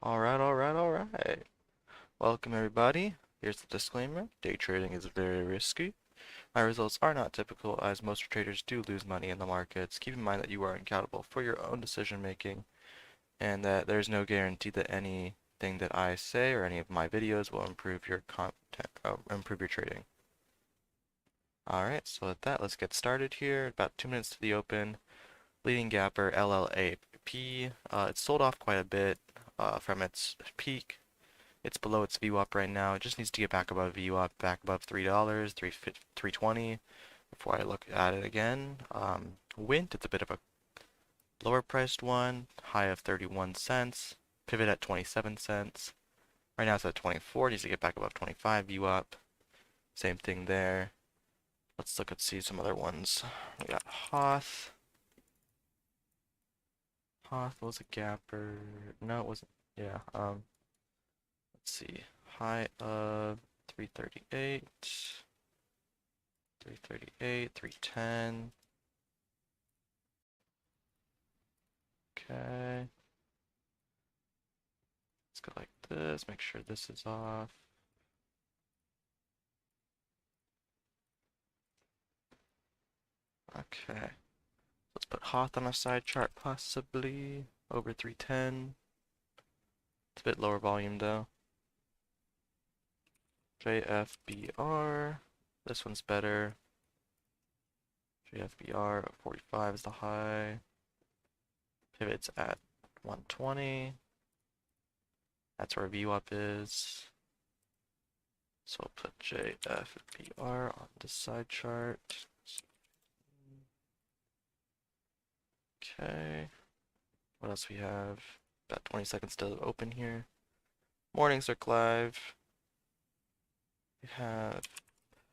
Alright. Welcome everybody. Here's the disclaimer. Day trading is very risky. My results are not typical as most traders do lose money in the markets. Keep in mind that you are accountable for your own decision making and that there's no guarantee that anything that I say or any of my videos will improve your improve your trading. Alright, so with that, let's get started here. About 2 minutes to the open. Leading gapper LLAP. It's sold off quite a bit from its peak. It's below its VWAP right now. It just needs to get back above VWAP, back above $3, 320 before I look at it again. Wint, it's a bit of a lower priced one, high of 31 cents, pivot at 27 cents. Right now it's at 24, needs to get back above 25 VWAP. Same thing there. Let's look at see some other ones. We got Hoth. Hoth was a gapper. No, it wasn't. Yeah. Let's see. High of 338, 338, 310. Okay. Let's go like this. Make sure this is off. Okay. Let's put Hoth on a side chart, possibly over 310. It's a bit lower volume though. JFBR. This one's better. JFBR at 45 is the high. Pivot's at 120. That's where VWAP is. So I'll put JFBR on this side chart. Okay. What else we have? About 20 seconds to open here. Morningstar live. We have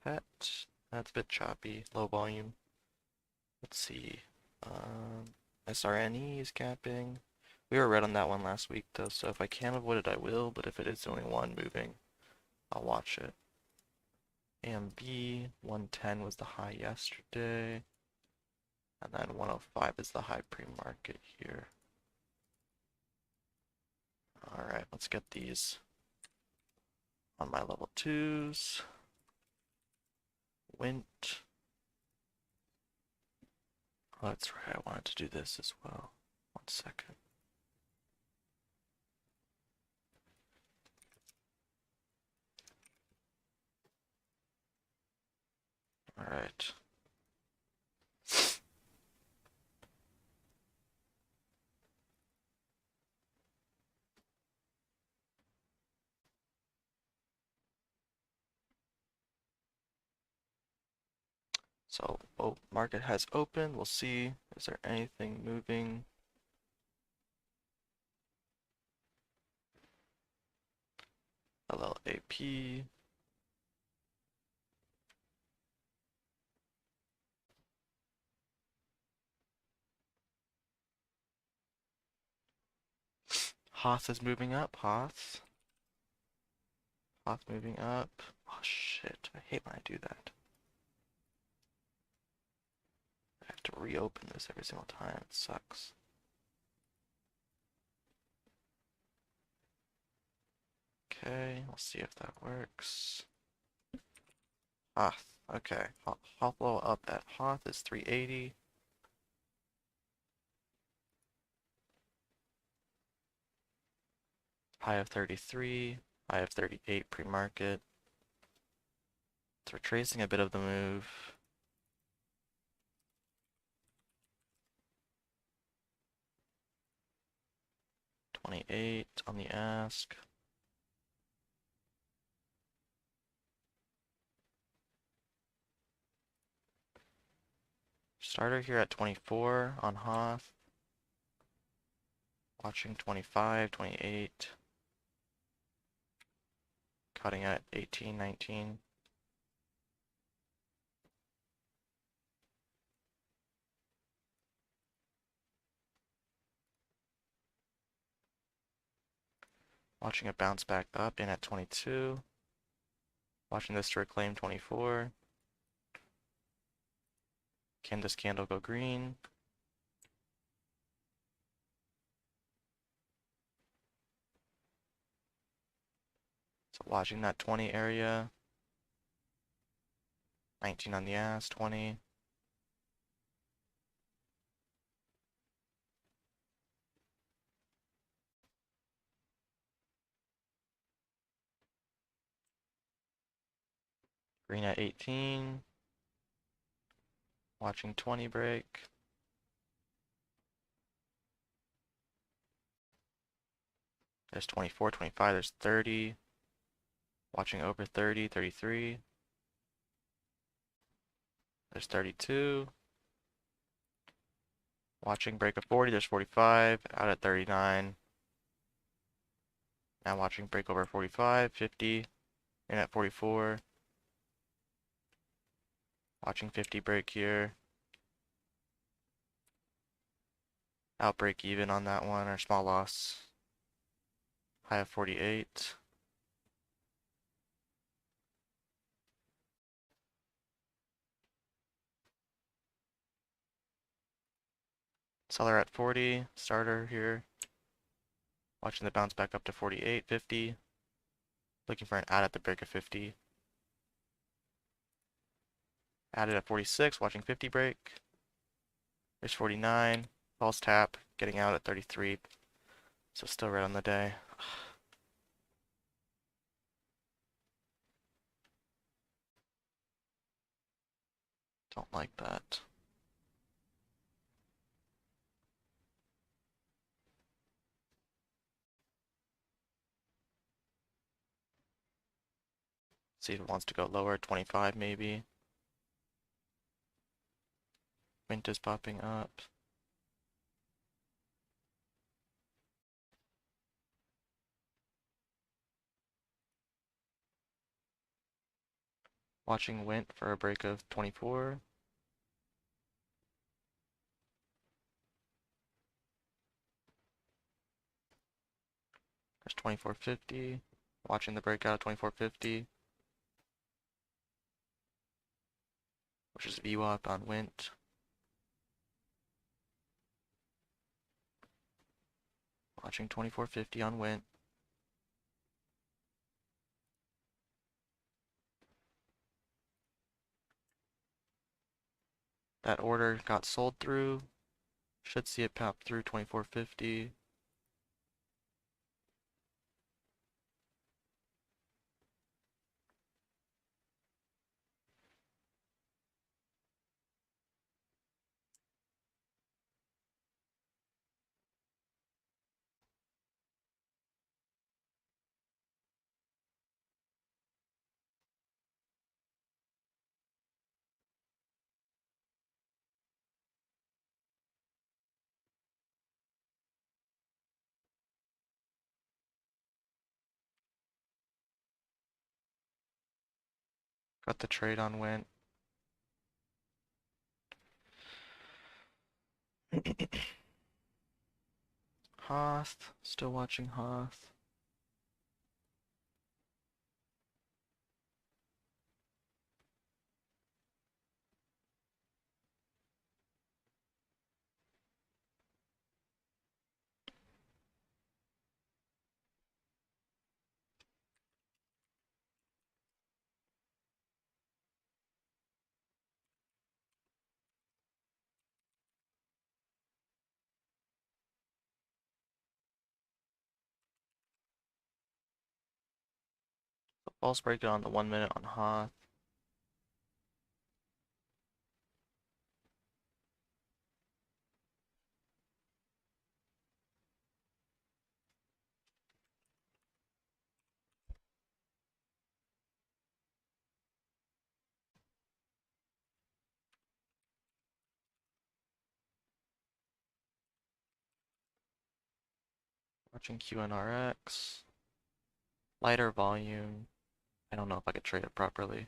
Pet. That's a bit choppy. Low volume. Let's see. SRNE is capping. We were red on that one last week though, so if I can avoid it I will, but if it is the only one moving, I'll watch it. AMB 110 was the high yesterday. And then 105 is the high pre-market here. Alright, let's get these on my level 2s. Wint. Oh, that's right, I wanted to do this as well. 1 second. Alright. So, market has opened. We'll see. Is there anything moving? LLAP. Hoth is moving up. Hoth moving up. Oh shit, I hate when I do that. I have to reopen this every single time. It sucks. Okay, we'll see if that works. Hoth. Okay, Hoth low up at Hoth is 380. High of 33, high of 38 pre-market. It's retracing a bit of the move. $28 on the ask. Starter here at 24 on Hoth. Watching 25, 28. Cutting at 18, 19. Watching it bounce back up in at 22. Watching this to reclaim 24. Can this candle go green? So watching that 20 area. 19 on the ass, 20. Green at 18. Watching 20 break. There's 24, 25, there's 30. Watching over 30, 33. There's 32. Watching break of 40, there's 45. Out at 39. Now watching break over 45, 50. In at 44. Watching 50 break here. Out break even on that one, or small loss. High of 48. Seller at 40, starter here. Watching the bounce back up to 48, 50. Looking for an add at the break of 50. Added at 46, watching 50 break. There's 49, false tap, getting out at 33. So still right on the day. Don't like that. See if it wants to go lower, 25 maybe. Mint is popping up. Watching Wint for a break of 24. There's 24.50. Watching the breakout of 24.50. Which is VWAP on Wint. Watching 24.50 on Wint. That order got sold through. Should see it pop through 24.50. Got the trade on Wint. Hoth, still watching Hoth. False breakout on the 1 minute on Hoth. Watching QNRX. Lighter volume. I don't know if I could trade it properly.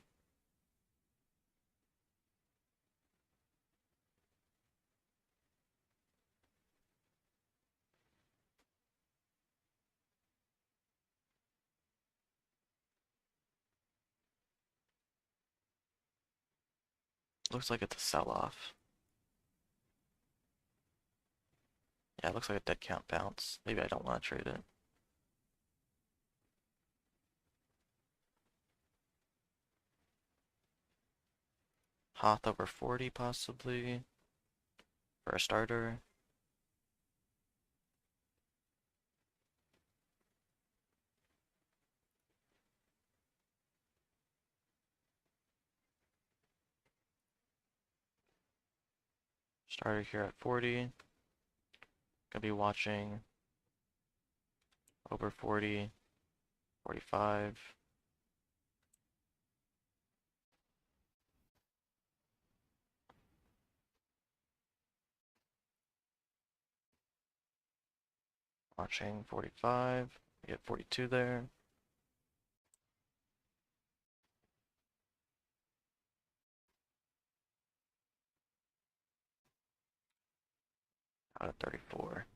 Looks like it's a sell-off. Yeah, it looks like a dead count bounce. Maybe I don't want to trade it. Hoth over 40 possibly for a starter. Starter here at 40. Gonna be watching over 40, 45. Watching 45. We get 42 there. Out at 34.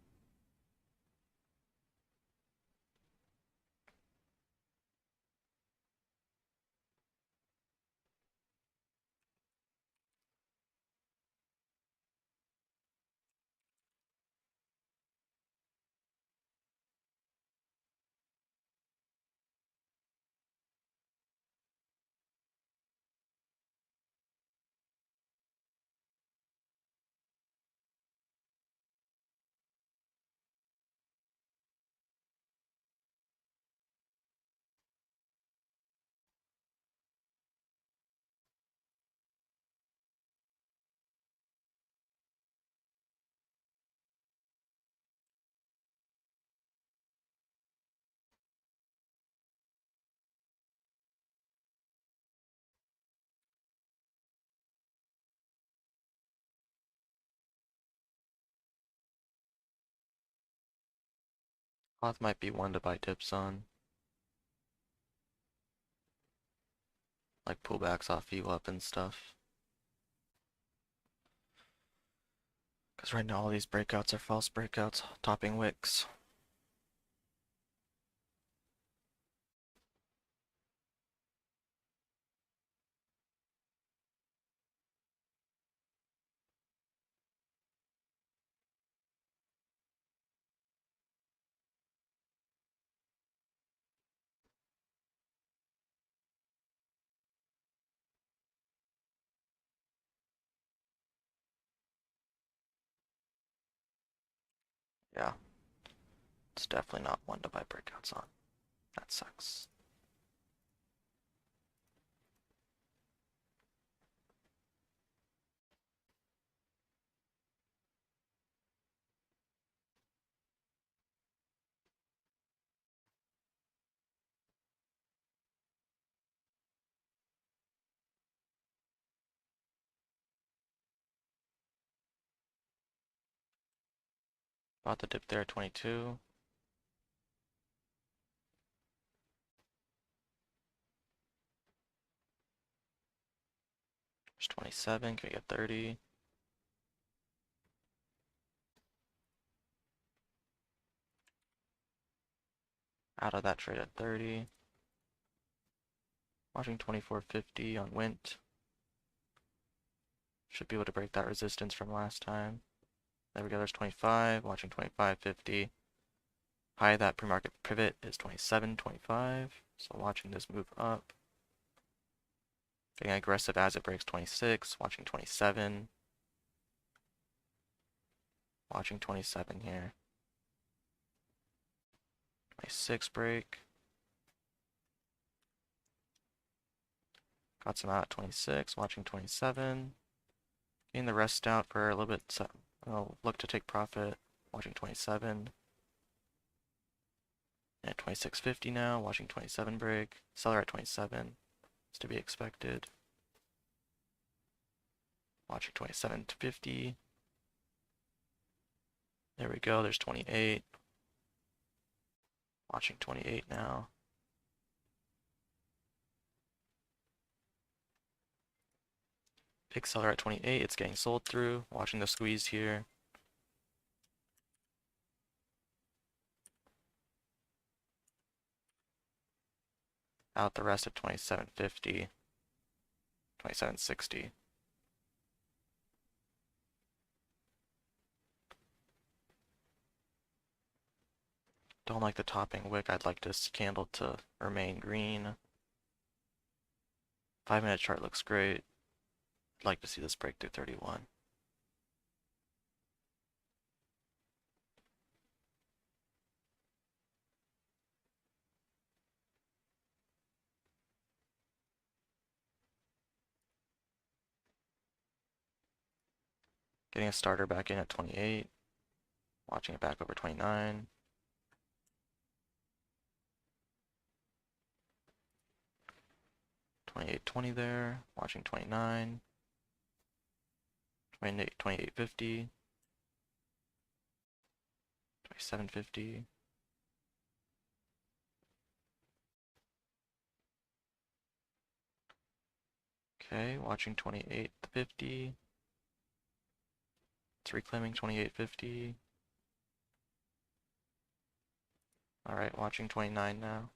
Hoth might be one to buy dips on. Like pullbacks off VWAP and stuff. Because right now all these breakouts are false breakouts, topping wicks. Yeah, it's definitely not one to buy breakouts on. That sucks. Bought the dip there at 22. There's 27. Can we get 30? Out of that trade at 30. Watching 24.50 on Wint. Should be able to break that resistance from last time. There we go, there's 25. Watching 25.50. High of that pre-market pivot is 27.25. So watching this move up. Getting aggressive as it breaks 26. Watching 27. Watching 27 here. 26 break. Got some out at 26. Watching 27. Getting the rest out for a little bit. I'll look to take profit. Watching 27. At 26.50 now. Watching 27 break. Seller at 27. It's to be expected. Watching 27.50. There we go. There's 28. Watching 28 now. Big seller at 28. It's getting sold through. Watching the squeeze here. Out the rest at 27.50. 27.60. Don't like the topping wick. I'd like this candle to remain green. 5-minute chart looks great. like to see this break through 31. Getting a starter back in at 28. Watching it back over 29. 28.20 there. Watching 29. 28.50. 27.50. Okay, watching 28.50. It's reclaiming 28.50. Alright, watching 29 now.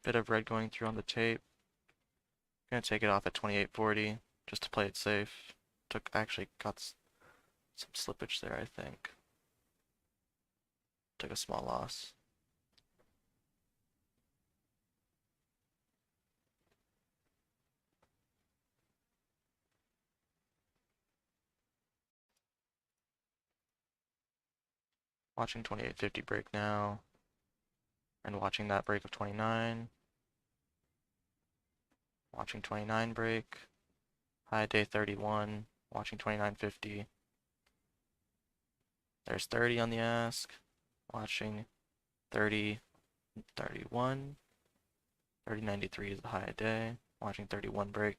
Bit of red going through on the tape. Gonna take it off at 28.40 just to play it safe. Actually got some slippage there, I think. Took a small loss. Watching 28.50 break now. And watching that break of 29. Watching 29 break. High day 31. Watching 29.50. There's 30 on the ask. Watching 30, 31. 30.93 is the high day. Watching 31 break.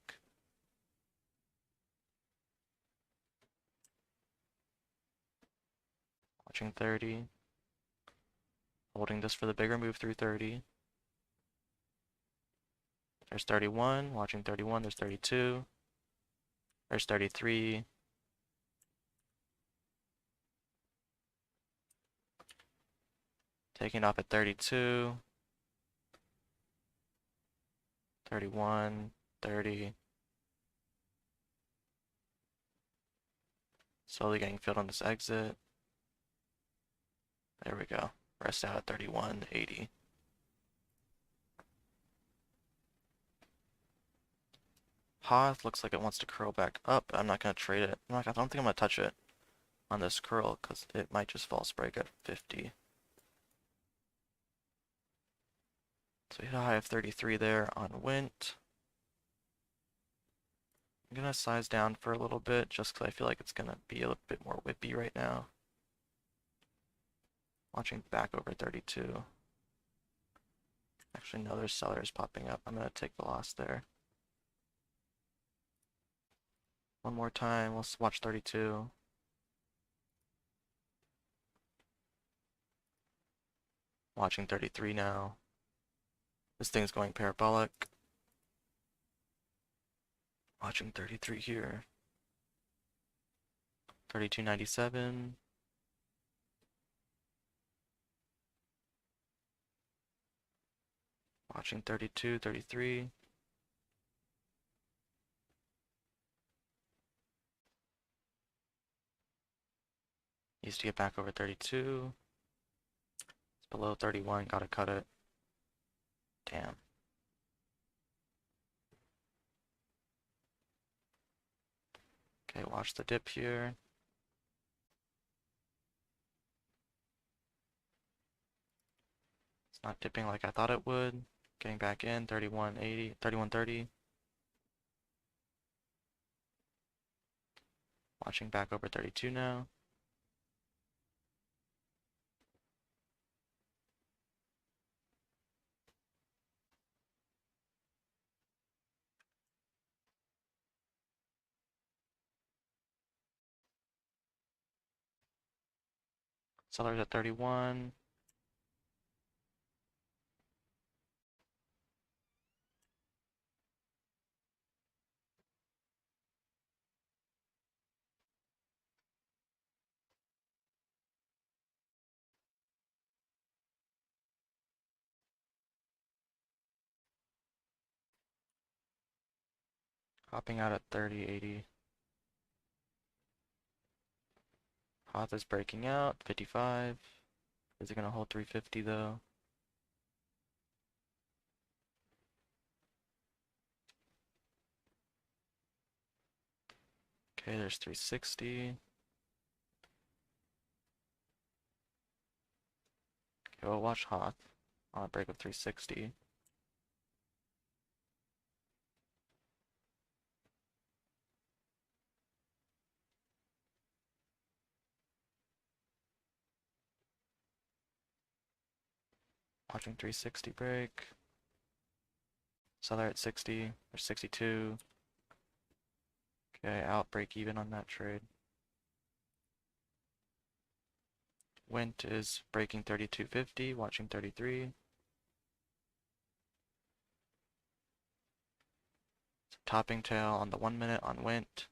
Watching 30. Holding this for the bigger move through 30. There's 31. Watching 31. There's 32. There's 33. Taking off at 32. 31. 30. Slowly getting filled on this exit. There we go. Rest out at 31.80. Hoth looks like it wants to curl back up. I'm not going to trade it. I don't think I'm going to touch it on this curl because it might just false break at 50. So we hit a high of 33 there on Wint. I'm going to size down for a little bit just because I feel like it's going to be a little bit more whippy right now. Watching back over 32. Actually, no, there's sellers popping up. I'm going to take the loss there. One more time, let's watch 32. Watching 33 now. This thing's going parabolic. Watching 33 here. 32.97. Watching 32, 33. Needs to get back over 32. It's below 31, gotta cut it. Damn. Okay, watch the dip here. It's not dipping like I thought it would. Getting back in, 31.80, 31.30. Watching back over 32 now. Sellers at 31. Hopping out at 30.80. Hoth is breaking out, 55. Is it gonna hold 350 though? Okay, there's 360. Okay, we'll watch Hoth on a break of 360. Watching 360 break. Seller at 60 or 62. Okay, out break even on that trade. Wint is breaking 32.50, watching 33. Topping tail on the 1 minute on Wint.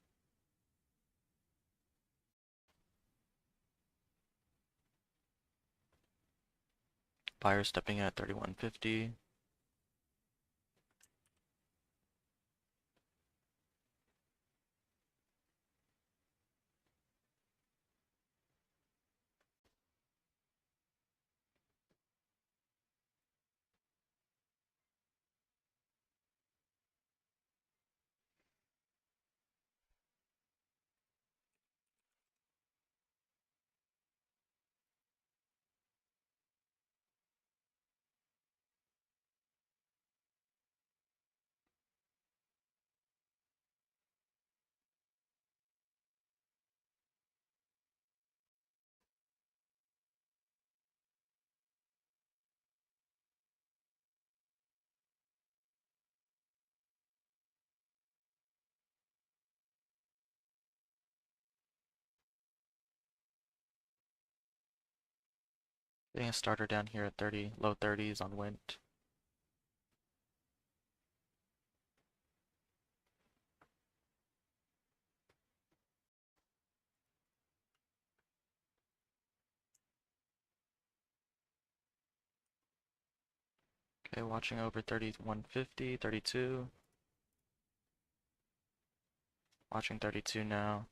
Buyer stepping in at 31.50. Getting a starter down here at 30, low 30s on Wint. Okay, watching over 31.50, 32. Watching 32 now.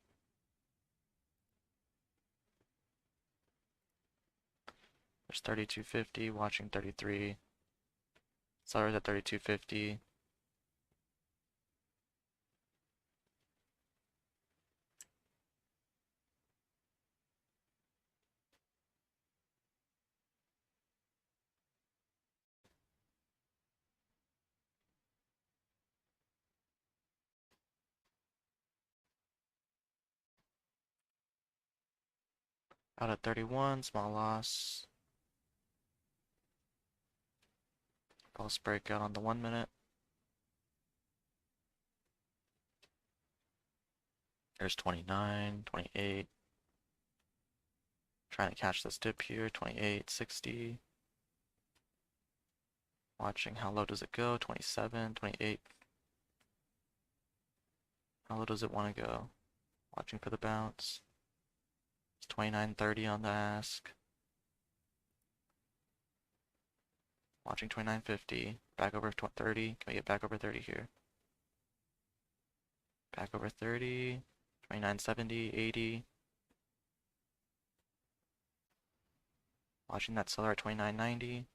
There's 32.50, watching 33. Sellers at 32.50. Out at 31, small loss. False breakout on the 1 minute. There's 29, 28. Trying to catch this dip here, 28, 60. Watching how low does it go, 27, 28. How low does it want to go? Watching for the bounce. It's 29.30 on the ask. Watching 29.50. Back over 30. Can we get back over 30 here? Back over 30. 29.70, 80. Watching that seller at 29.90.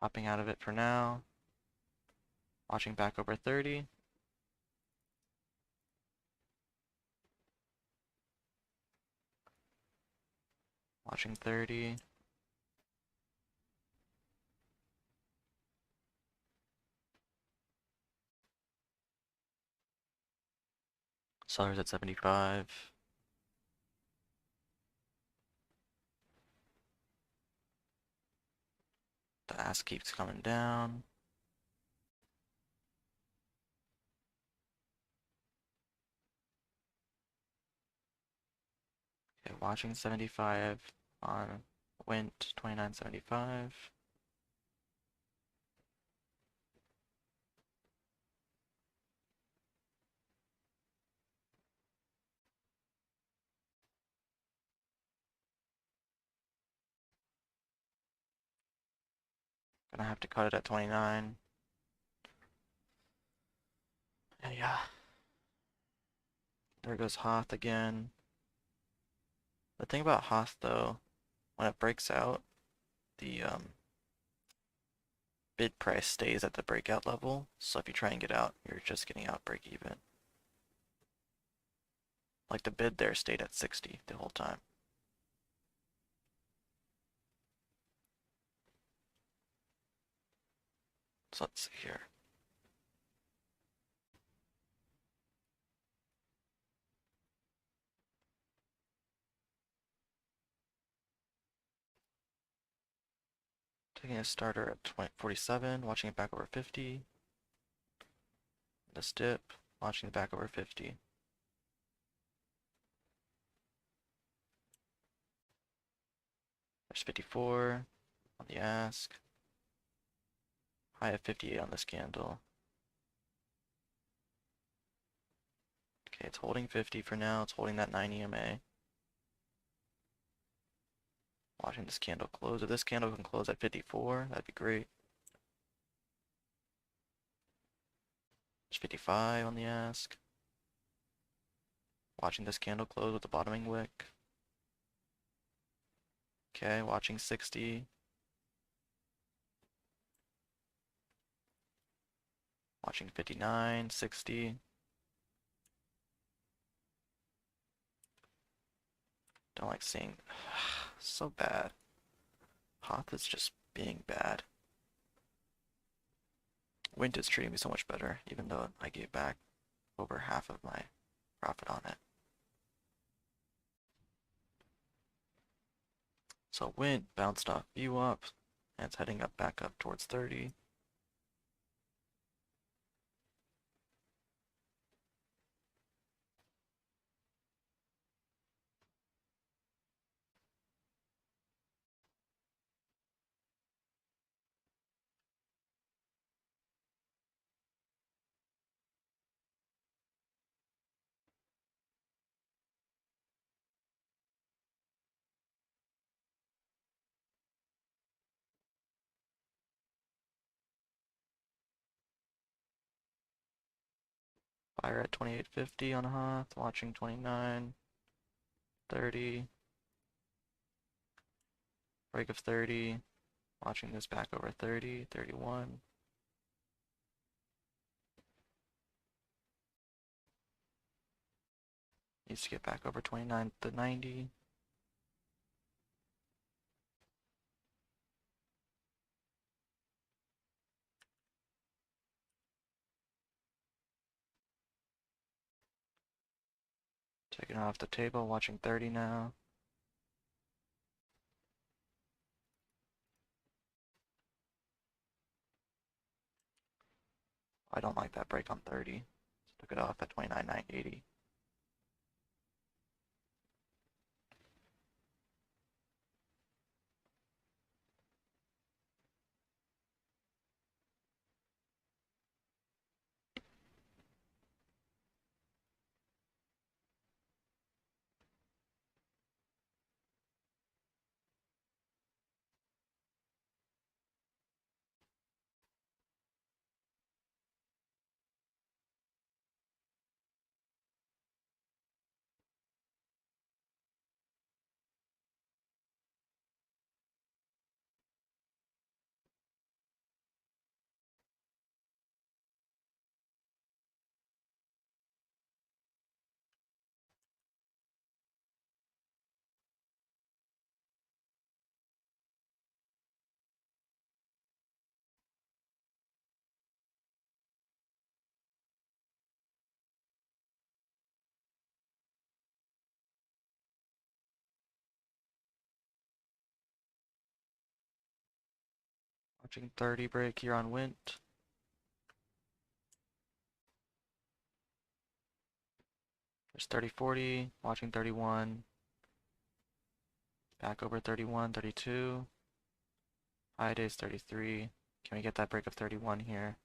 Hopping out of it for now. Watching back over 30. Watching 30. Sellers at 75. The ask keeps coming down. Okay, watching 75 on Wint 29.75. Gonna have to cut it at 29. And yeah. There goes Hoth again. The thing about Hoth though, when it breaks out, the bid price stays at the breakout level. So if you try and get out, you're just getting out break even. Like the bid there stayed at 60 the whole time. So let's see here. Taking a starter at 47, watching it back over 50. This dip, watching it back over 50. There's 54 on the ask. High of 58 on this candle. Okay, it's holding 50 for now. It's holding that 9 EMA. Watching this candle close. If this candle can close at 54, that'd be great. There's 55 on the ask. Watching this candle close with the bottoming wick. Okay, watching 60. Watching 59, 60. Don't like seeing... so bad. Hoth is just being bad. Wind is treating me so much better, even though I gave back over half of my profit on it. So Wind bounced off view up, and it's heading up back up towards 30. Buyer at 28.50 on Hoth, watching 29, 30. Break of 30, watching this back over 30, 31. Needs to get back over 29 to 90. Taking it off the table, watching 30 now. I don't like that break on 30. So took it off at 29,980. Watching 30 break here on Wint. There's 30.40, watching 31. Back over 31, 32. High days 33. Can we get that break of 31 here?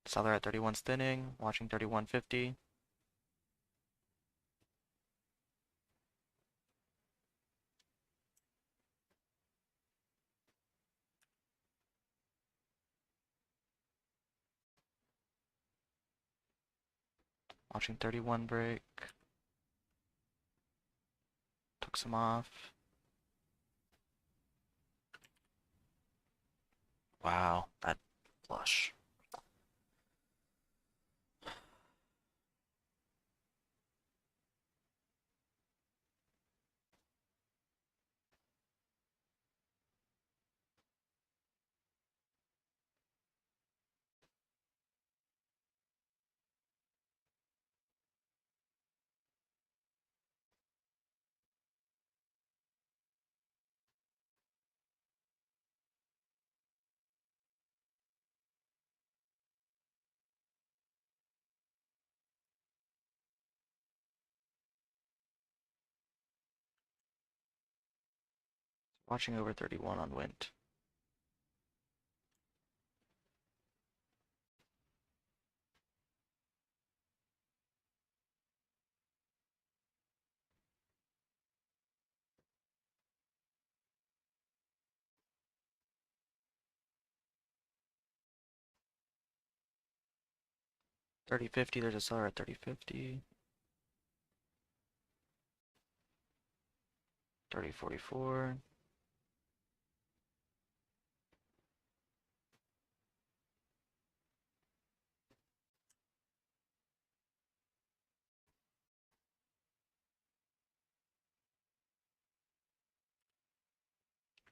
Seller at 31's thinning, watching 31.50. Watching 31 break. Took some off. Wow, that flush. Watching over 31 on wind. 3050, there's a seller at 3050. 3044.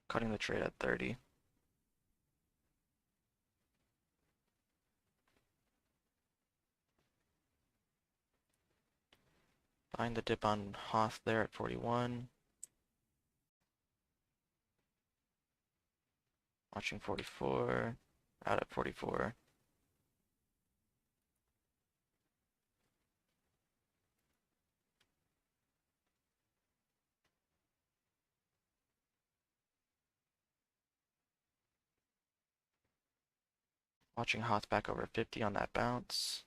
Cutting the trade at 30. Buying the dip on Hoth there at 41. Watching 44. Out at 44. Watching Hoth back over 50 on that bounce.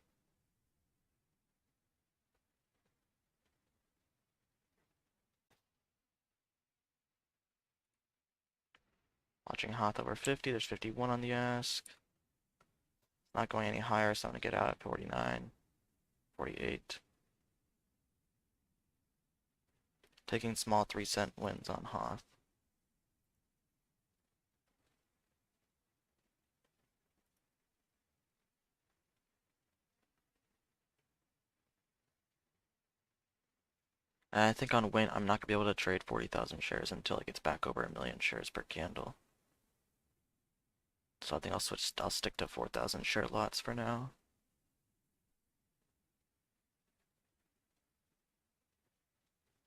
Watching Hoth over 50, there's 51 on the ask. Not going any higher, so I'm going to get out at 49, 48. Taking small 3-cent wins on Hoth. And I think on Win, I'm not going to be able to trade 40,000 shares until it gets back over 1,000,000 shares per candle. So I think I'll stick to 4,000 share lots for now.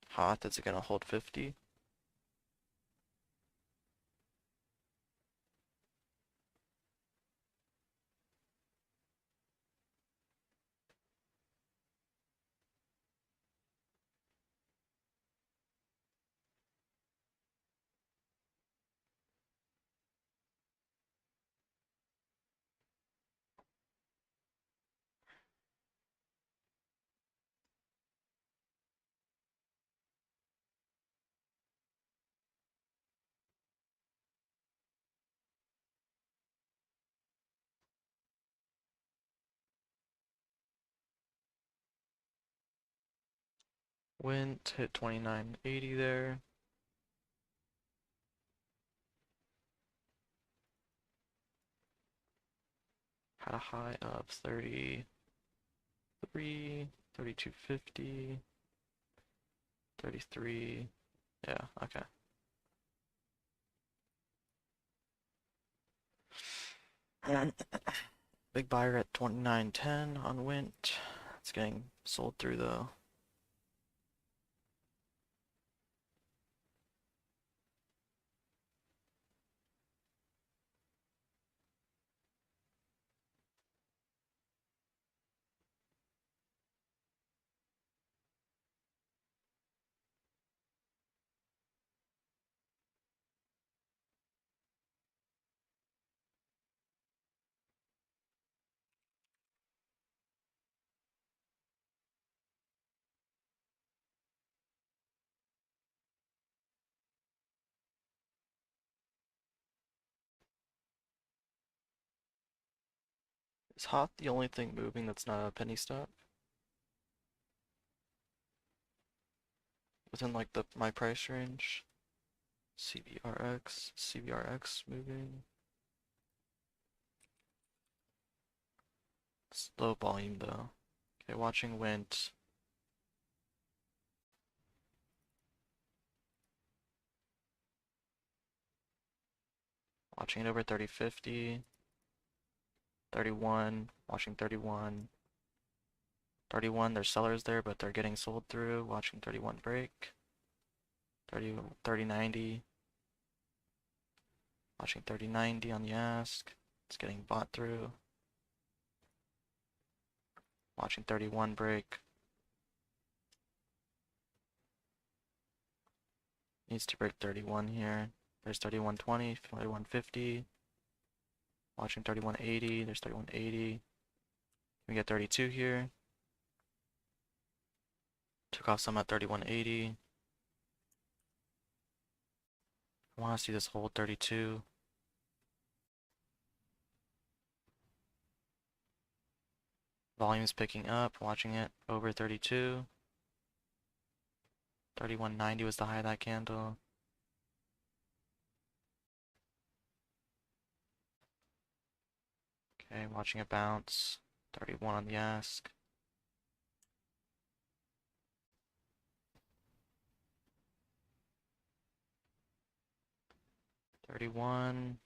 Hoth, is it going to hold 50? Went, hit 29.80 there. Had a high of 33, 32.50, 33. Yeah, okay. Big buyer at 29.10 on Wint. It's getting sold through though. Is Hoth the only thing moving that's not a penny stock? Within like my price range? CBRX moving. Slow volume though. Okay, watching wind. Watching it over 30-50. 31. Watching 31. 31, there's sellers there, but they're getting sold through. Watching 31 break. 30-90. Watching 30-90 on the ask. It's getting bought through. Watching 31 break. Needs to break 31 here. There's 31.20, 31.50. Watching 31.80. There's 31.80. We get 32 here. Took off some at 31.80. I want to see this hold 32. Volume's picking up. Watching it over 32. 31.90 was the high of that candle. Okay, watching it bounce. 31 on the ask. 31.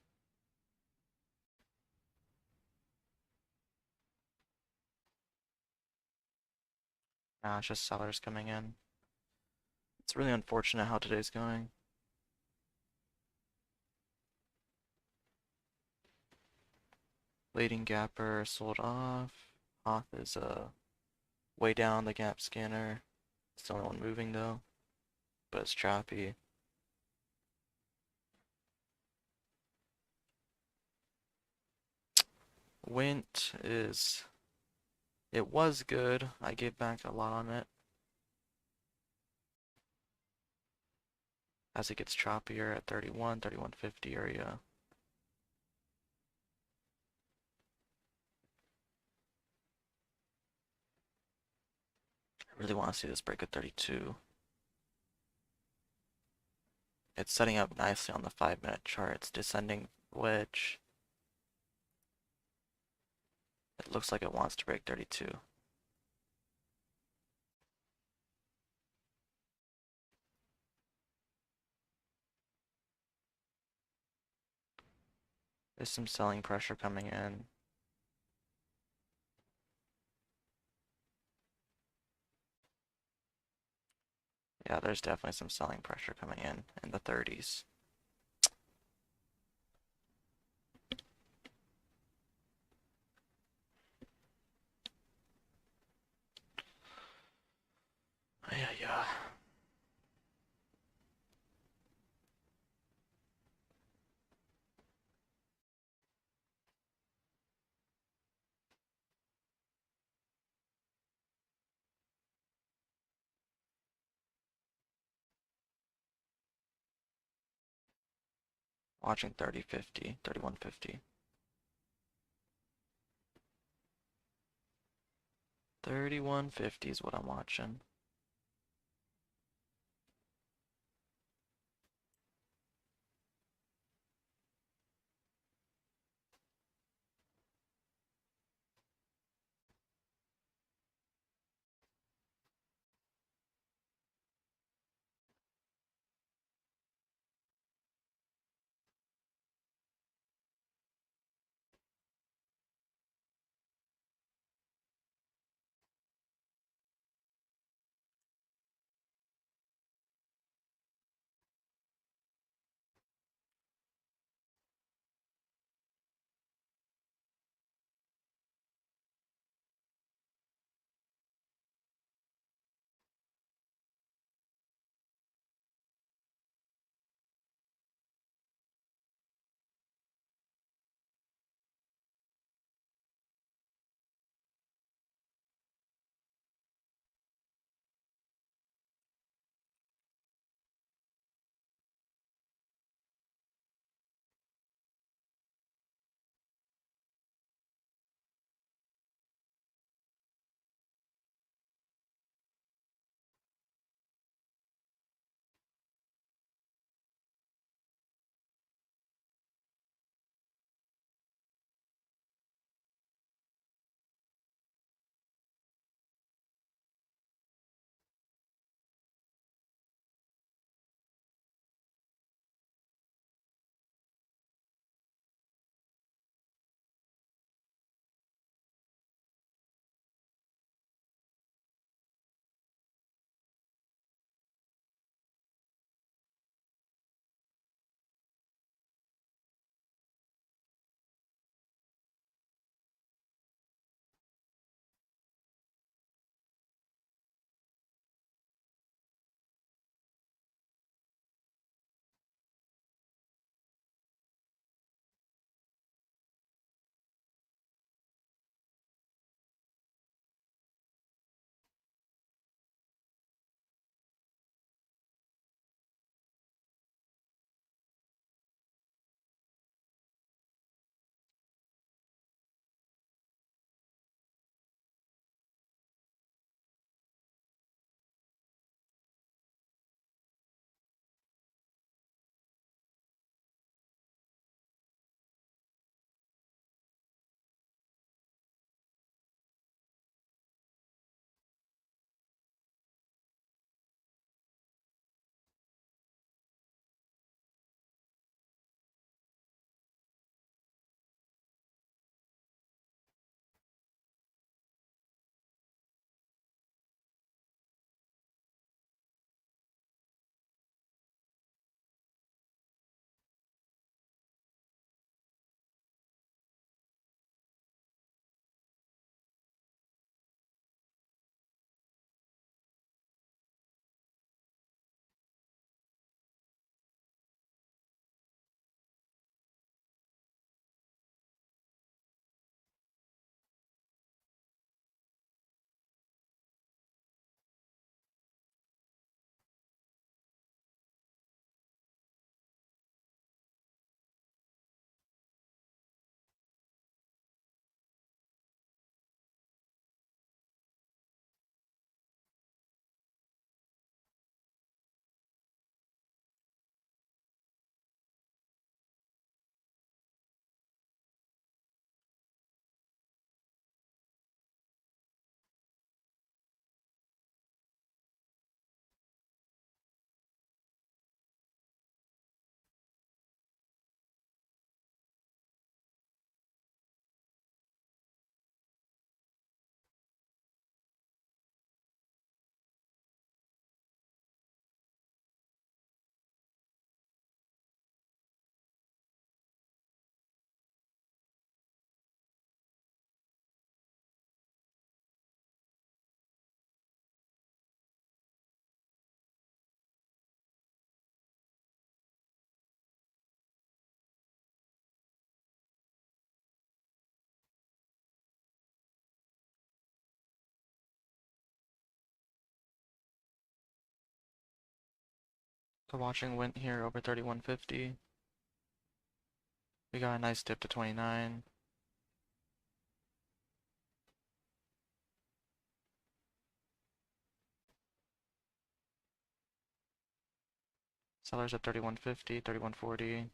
Nah, it's just sellers coming in. It's really unfortunate how today's going. Leading gapper sold off. Hoth is way down the gap scanner. It's the only one moving though, but it's choppy. Wint is, it was good. I gave back a lot on it. As it gets choppier at 31, 31.50 area. I really want to see this break at 32. It's setting up nicely on the 5-minute chart. It's descending wedge. It looks like it wants to break 32. There's some selling pressure coming in. Yeah, there's definitely some selling pressure coming in the 30s. Yeah. Watching 30-50, 31.50. 31.50 is what I'm watching. So watching went here over 3150. We got a nice dip to 29. Sellers at 3150, 3140.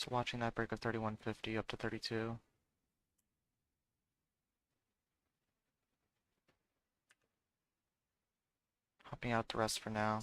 So watching that break of 3150 up to 32. Hopping out the rest for now.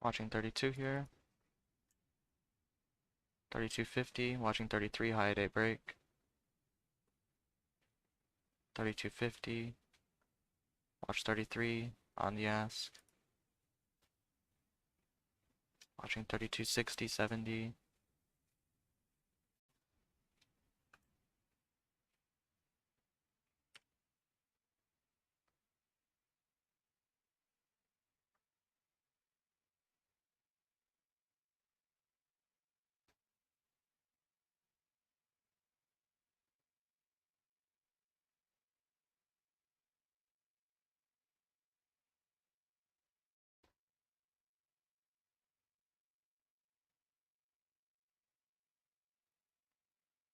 Watching 32 here. 3250, watching 33 high day break. 3250. Watch 33 on the ask. Watching 3260, 70.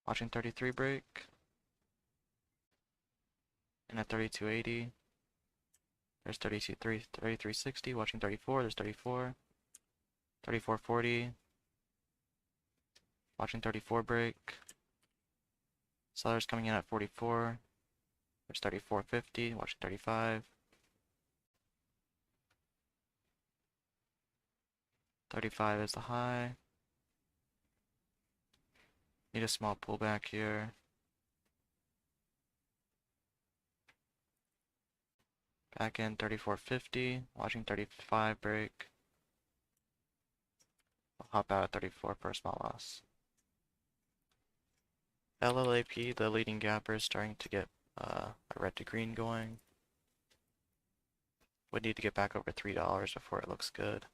Watching 33 break. And at 3280. There's 3360, watching 34, there's 34. 3440. Watching 34 break. Sellers coming in at 44. There's 3450, watching 35. 35 is the high. Need a small pullback here. Back in 3450, watching 35 break. I'll hop out at 34 for a small loss. LLAP, the leading gapper, is starting to get a red to green going. Would need to get back over $3 before it looks good.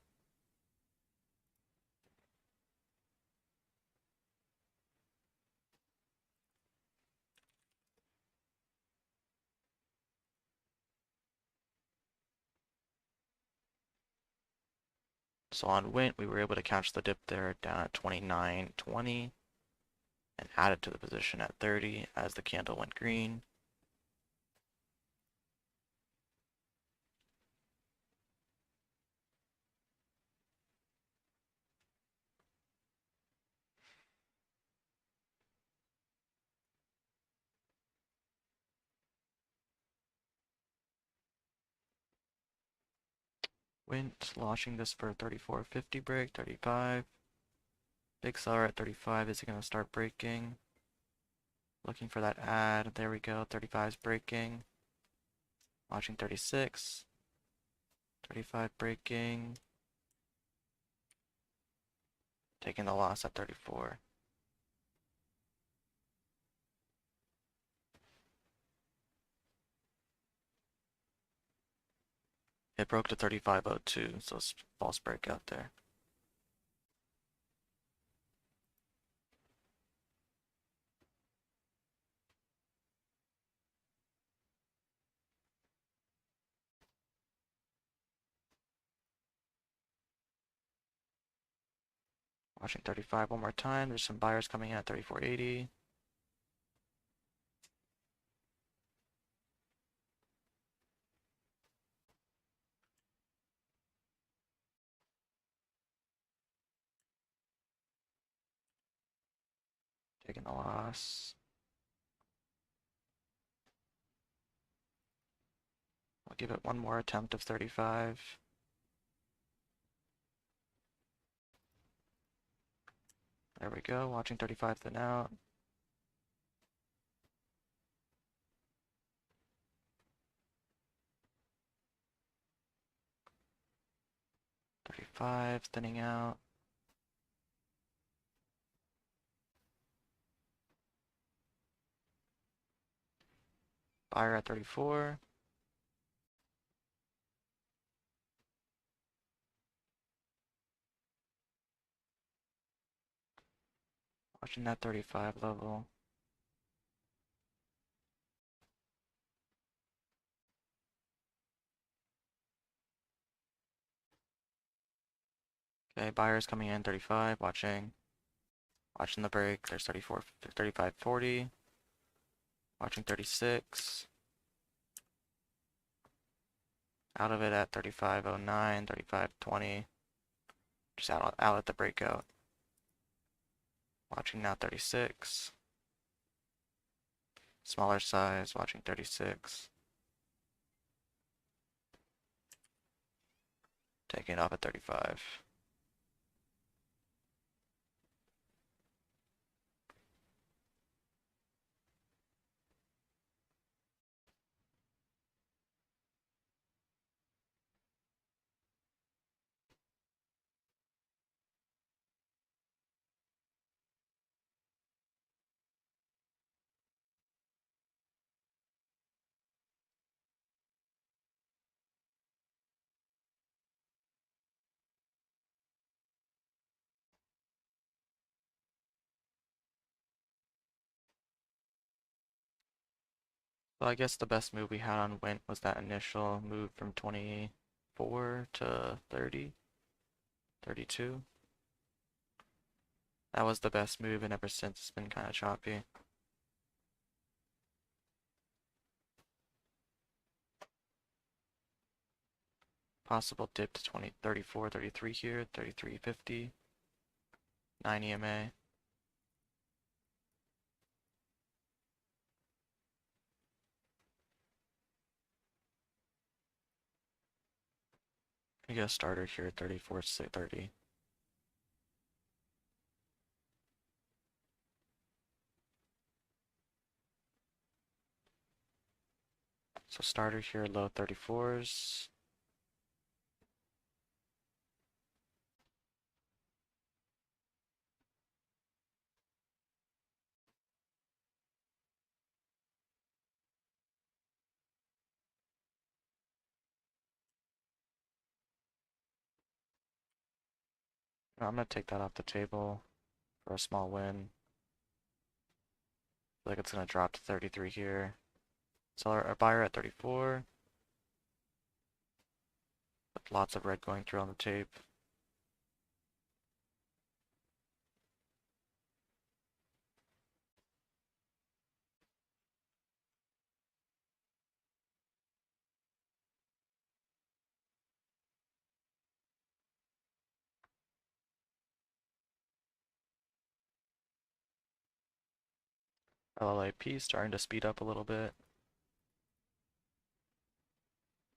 So on Wint, we were able to catch the dip there down at 29.20 and add it to the position at 30 as the candle went green. Wint launching this for 34.50 break, 35. Big seller at 35. Is it going to start breaking? Looking for that add. There we go. 35 is breaking. Watching 36. 35 breaking. Taking the loss at 34. It broke to 35.02, so it's false breakout there. Watching 35 one more time. There's some buyers coming in at 34.80. Taking the loss. I'll give it one more attempt of 35. There we go, watching 35 thin out. 35, thinning out. Buyer at 34. Watching that 35 level. Okay, buyers coming in 35, watching. Watching the break, there's 34, 35, 40. Watching 36. Out of it at 35.09, 35.20. Just out at the breakout. Watching now 36. Smaller size, watching 36. Taking it off at 35. So I guess the best move we had on Wint was that initial move from 24 to 30, 32. That was the best move, and ever since it's been kind of choppy. Possible dip to 20, 34, 33 here, 33.50, 9 EMA. We get a starter here at 34.30. So starter here, low 34s. I'm gonna take that off the table for a small win. I feel like it's gonna drop to 33 here. Seller or buyer at 34. With lots of red going through on the tape. LLAP starting to speed up a little bit.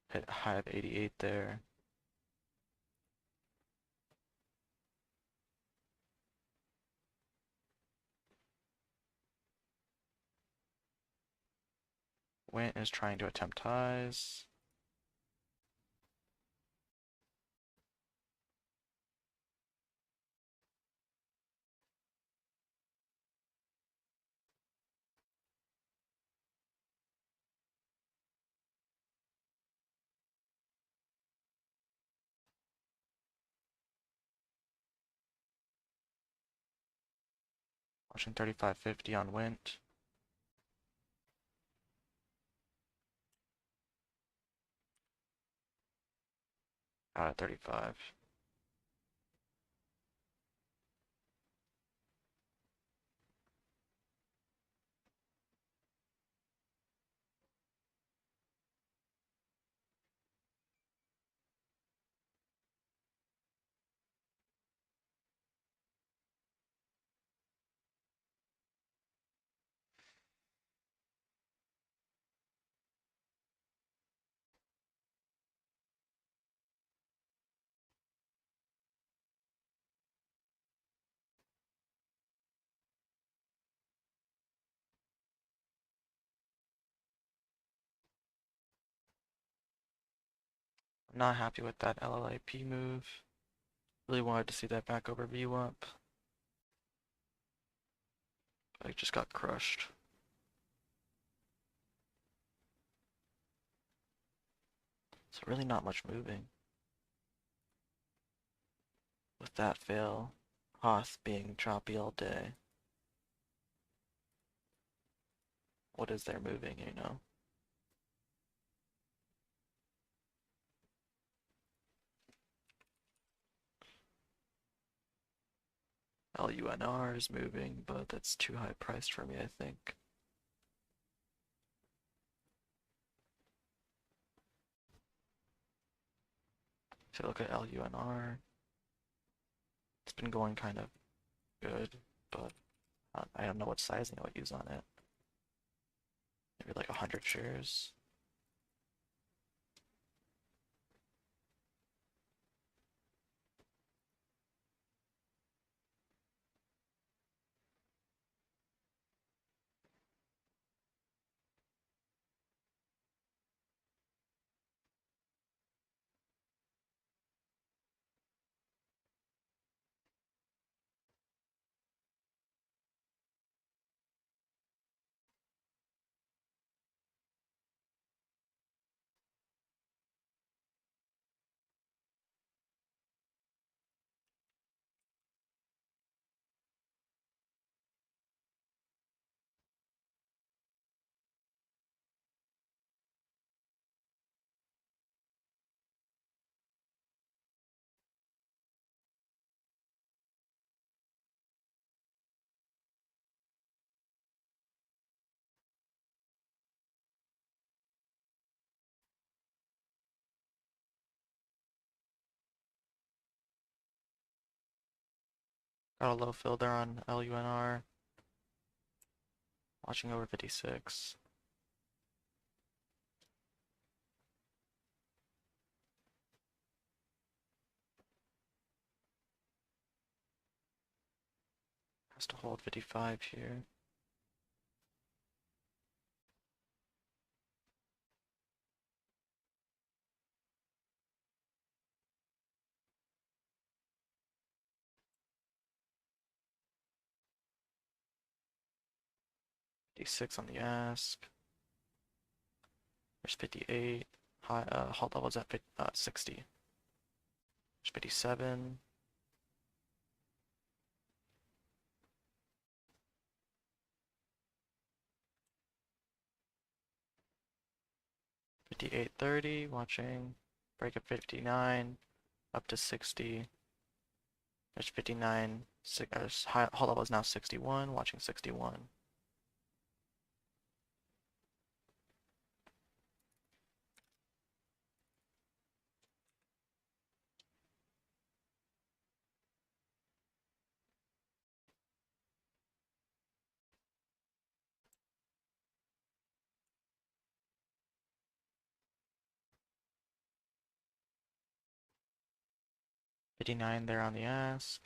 Hit a high of 88 there. Wint is trying to attempt highs. Watching 35.50 on Wint. Out at 35. Not happy with that LLAP move. Really wanted to see that back over VWAP. I just got crushed. So really not much moving. With that fail, Hoth being choppy all day. What is there moving, you know? LUNR is moving, but that's too high priced for me, I think. If you look at LUNR, it's been going kind of good, but I don't know what sizing I would use on it. Maybe like 100 shares. Got a low fill there on LUNR. Watching over 56. Has to hold 55 here. D6 on the ask. There's 58. High halt level's at 60. There's 57. 58.30. Watching. Break at 59. Up to 60. There's 59. Halt level is now 61. Watching 61. $59 there on the ask.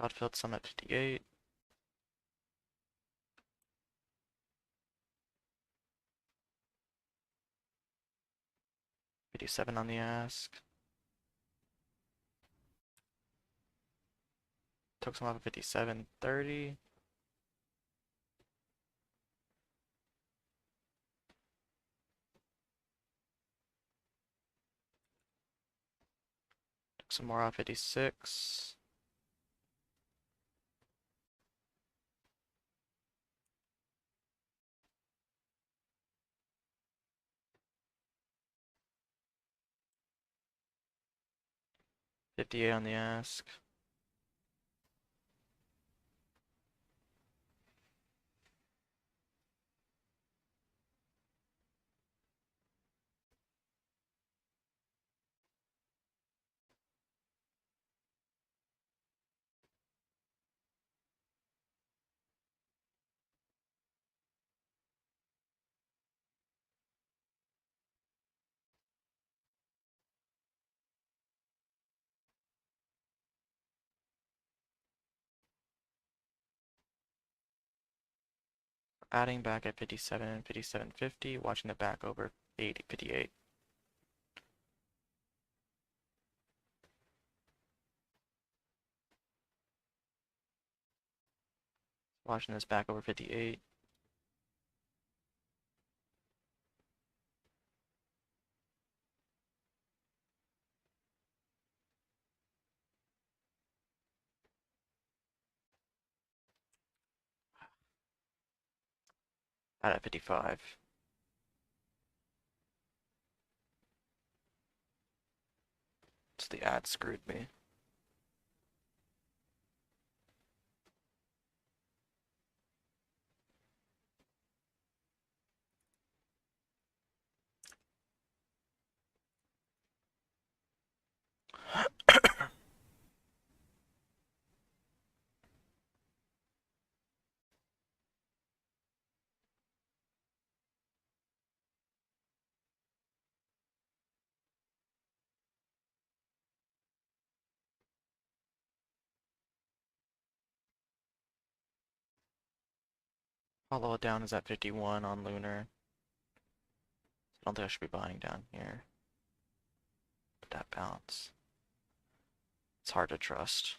Godfield some at 58. $57 on the ask. Took some off at 57.30. Took some more off 56. $58 on the ask. Adding back at 57, 57.50, watching the back over 80, 58. Watching this back over 58. Out at 55. So the ad screwed me. Follow down is at 51 on Lunar. I don't think I should be buying down here. But that bounce. It's hard to trust.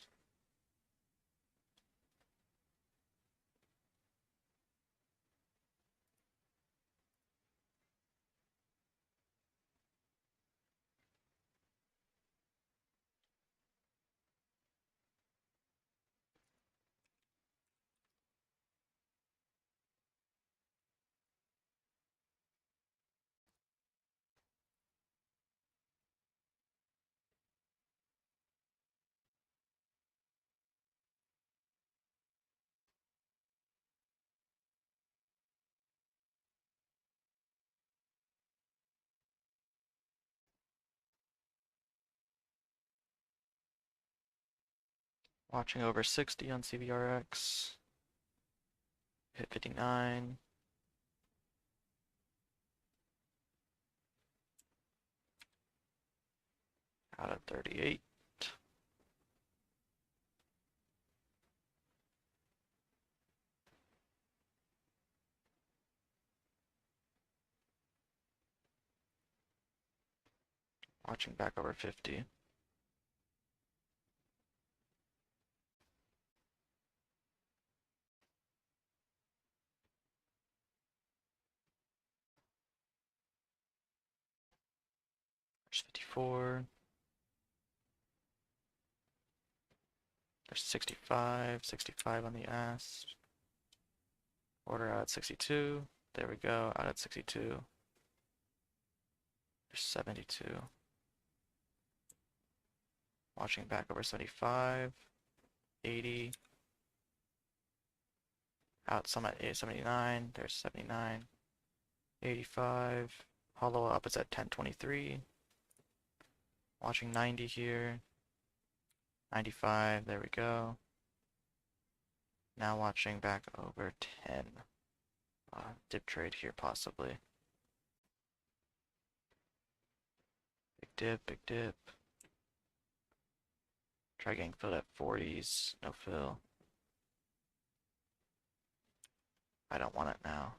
Watching over 60 on CVRX. Hit 59. Out at 38. Watching back over 50. There's 54. There's 65. 65 on the ass. Order out at 62. There we go. Out at 62. There's 72. Watching back over 75. 80. Out some at 79. There's 79. 85. Hollow up is at 1023. Watching 90 here. 95. There we go. Now watching back over 10. Dip trade here possibly. Big dip, big dip. Try getting filled at 40s. No fill. I don't want it now.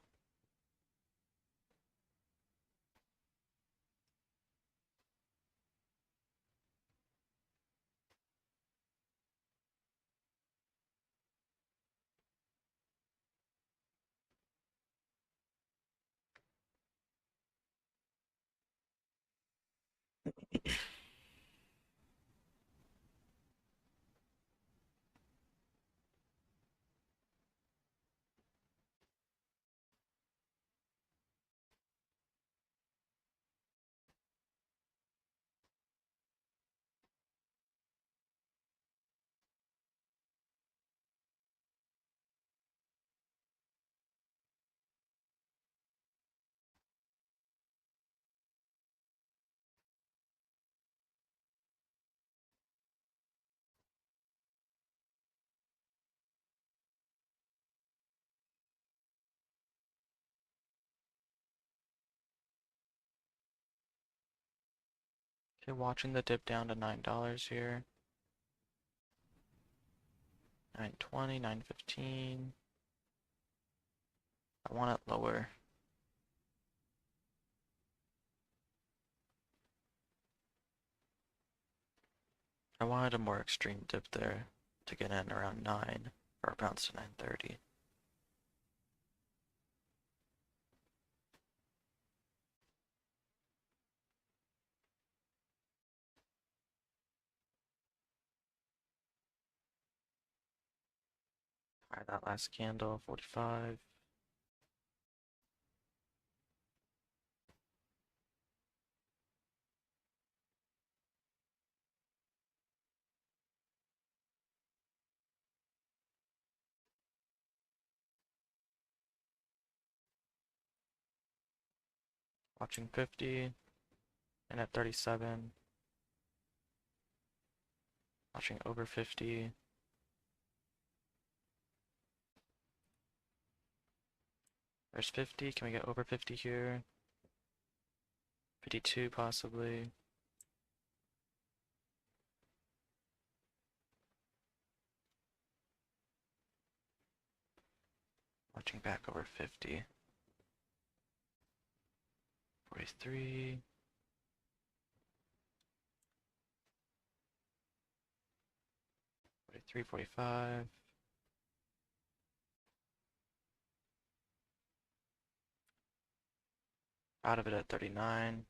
Okay, watching the dip down to $9 here. 9.20, 9.15. I want it lower. I wanted a more extreme dip there to get in around 9 or bounce to 930. Alright, that last candle, 45. Watching 50, and at 37. Watching over 50. There's 50, can we get over 50 here? 52 possibly. Watching back over 50. 43. 43, 45. Out of it at 39.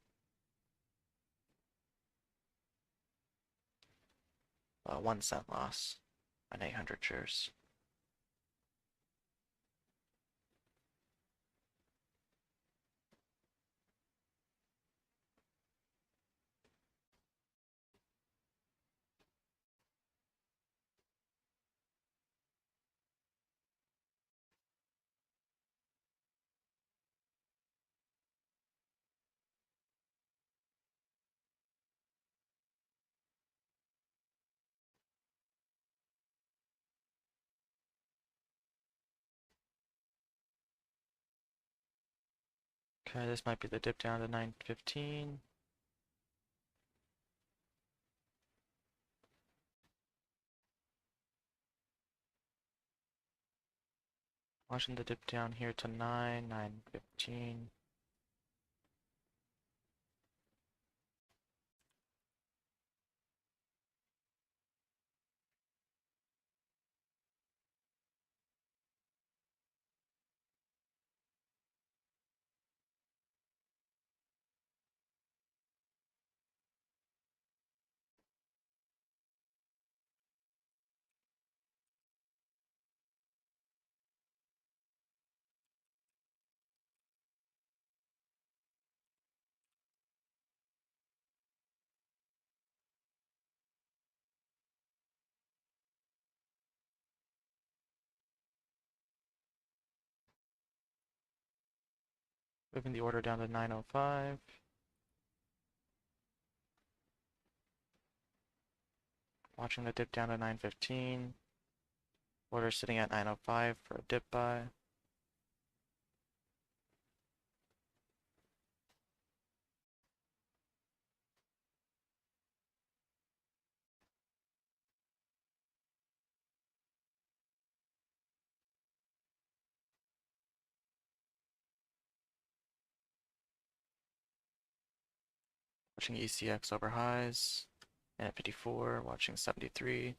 1 cent loss on 800 shares. Okay, this might be the dip down to 915. Watching the dip down here to 915. Moving the order down to 905. Watching the dip down to 915. Order sitting at 905 for a dip buy. Watching ECX over highs. And at 54, watching 73.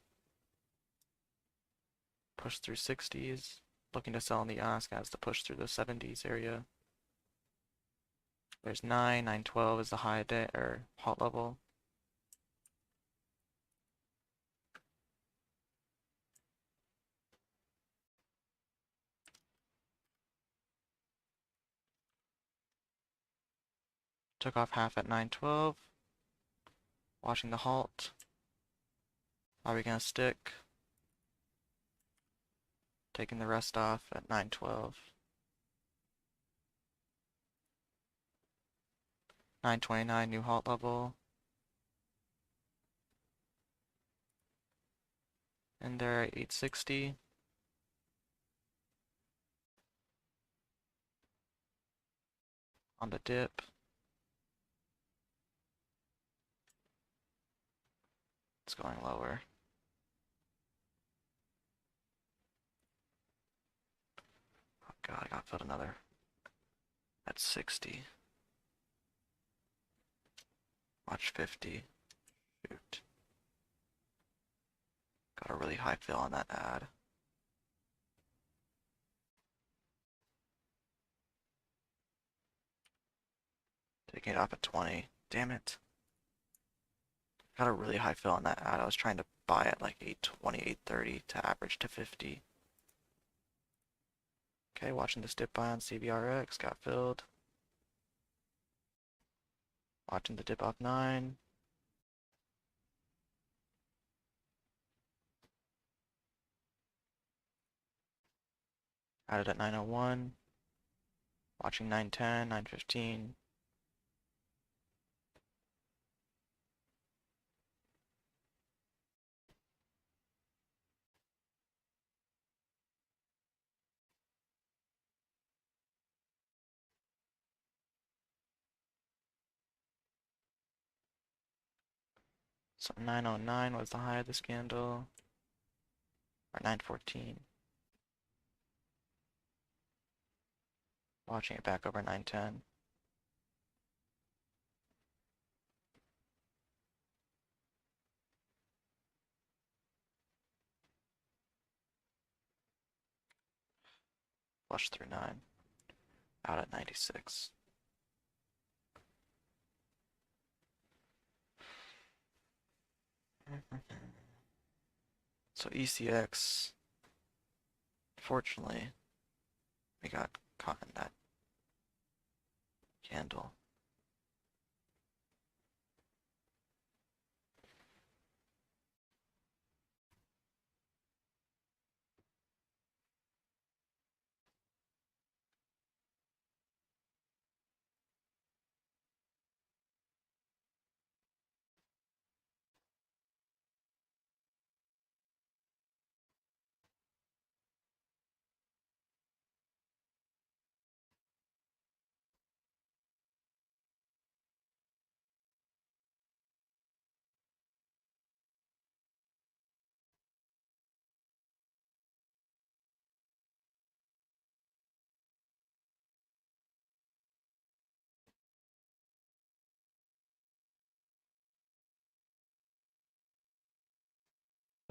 Push through 60s. Looking to sell on the ask as to push through the 70s area. There's 912 is the high day or halt level. Took off half at 912. Watching the halt. Are we gonna stick? Taking the rest off at 912. 929 new halt level. And they're at 860. On the dip. It's going lower. God, I got filled another. That's 60. Watch 50. Shoot. Got a really high fill on that ad. Taking it up at 20. Damn it. Got a really high fill on that ad. I was trying to buy at like 820, 830 to average to 50. Okay, watching this dip buy on CBRX. Got filled. Watching the dip off 9. Added at 901. Watching 910, 915. So 909 was the high of this candle. Or 914. Watching it back over 910. Flush through 9. Out at 96. So ECX, fortunately, we got caught in that candle.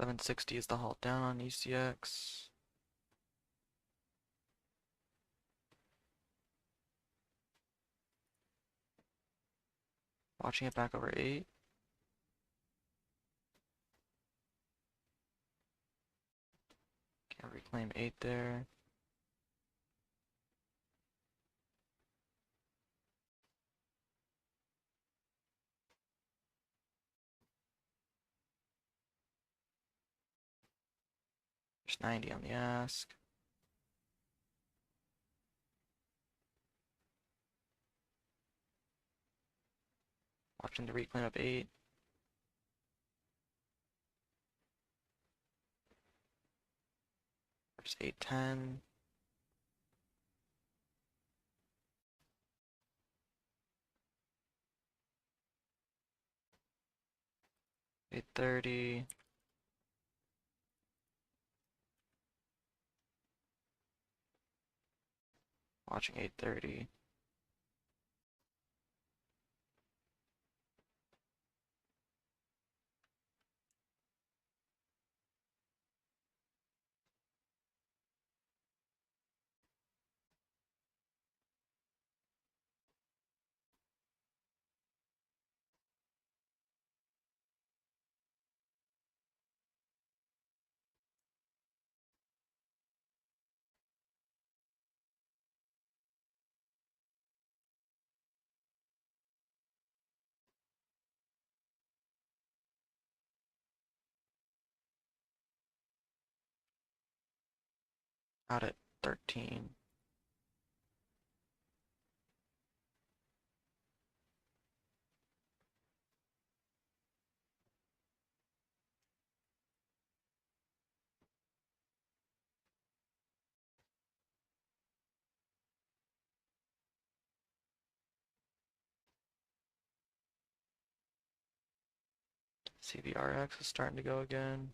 $11.60 is the halt down on ECX. Watching it back over 8. Can't reclaim 8 there. There's 90 on the ask. Watching the reclaim of 8. There's 810. $8.30. Watching 8.30. Out at 13. CVRX is starting to go again.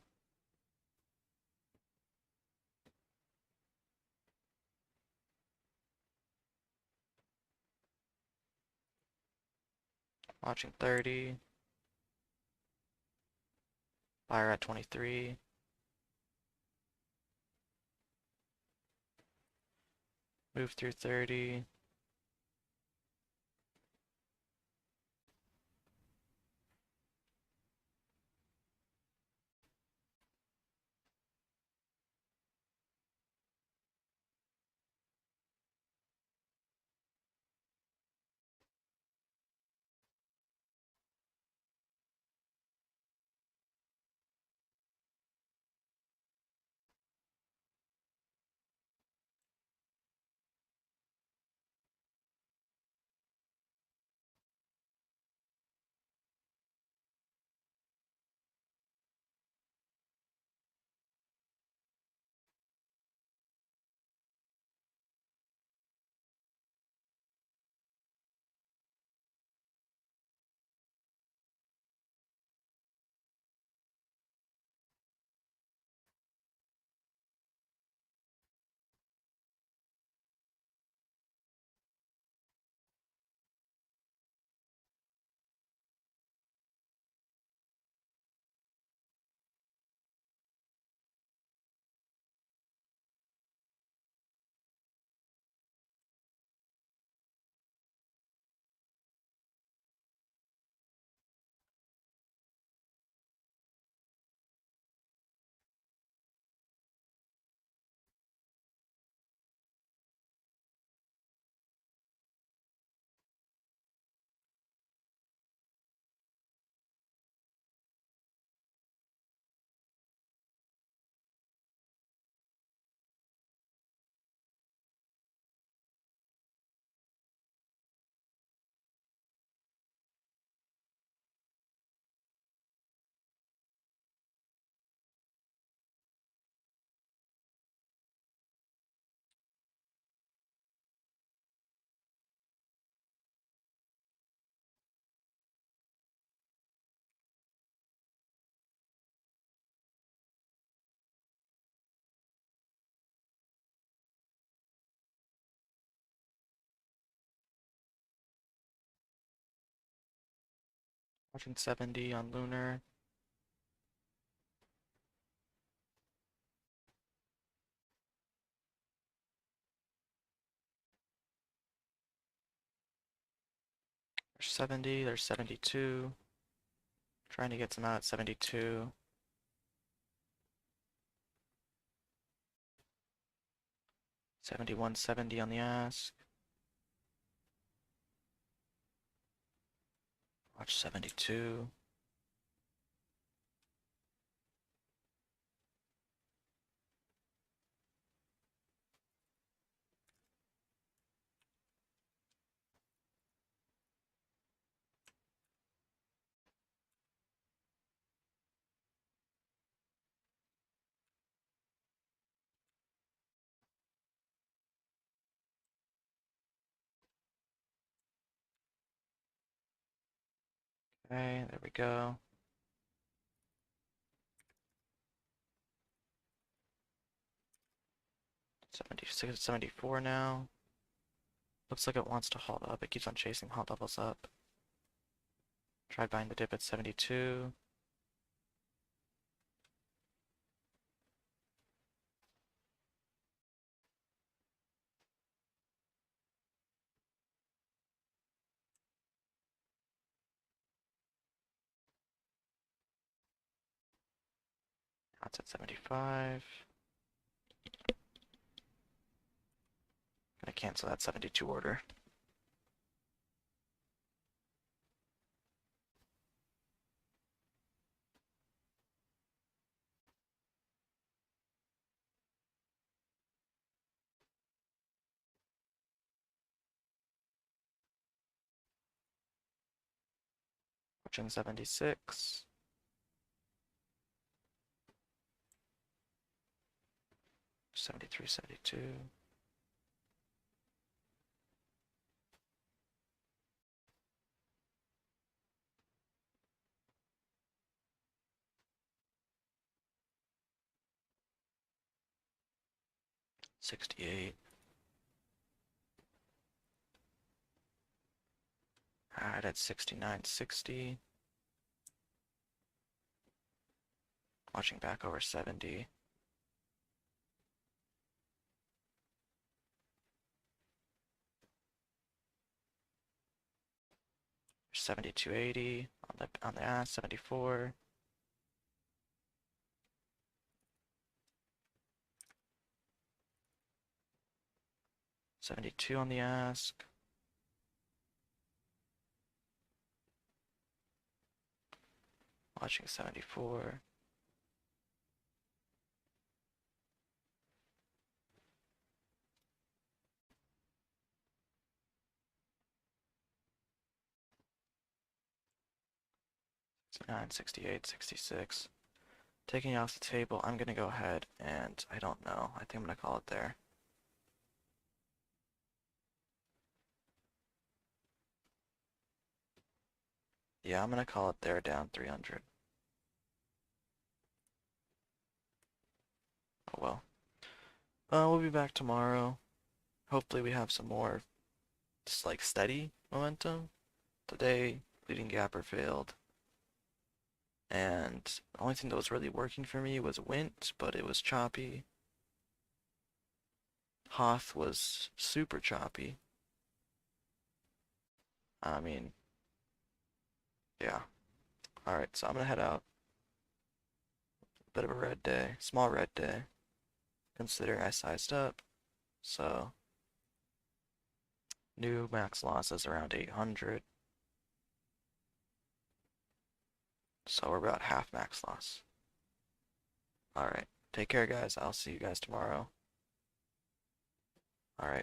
Watching 30. Buyer at 23. Move through 30. Watching 70 on lunar. There's 70, there's 72. Trying to get some out at 72. 71.70 on the ask. Watch 72. Okay, there we go. 76, 74 now. Looks like it wants to halt up. It keeps on chasing halt levels up. Tried buying the dip at 72. Now it's at 75. Gonna cancel that 72 order. Watching 76. 73, 72. 68. Alright, at 69.60. Watching back over 70. 72.80 on the ass, 74. 72 on the ask. Watching 74. Nine, 68, 66. Taking it off the table, I'm gonna go ahead and I don't know. I think I'm gonna call it there. Yeah, I'm gonna call it there, down 300. Oh well. We'll be back tomorrow. Hopefully we have some more just like steady momentum. Today, leading gapper failed. And the only thing that was really working for me was Wint, but it was choppy. Hoth was super choppy. I mean, yeah. Alright, so I'm gonna head out. Bit of a red day, small red day, considering I sized up. So, new max loss is around 800. So we're about half max loss. Alright, take care guys, I'll see you guys tomorrow.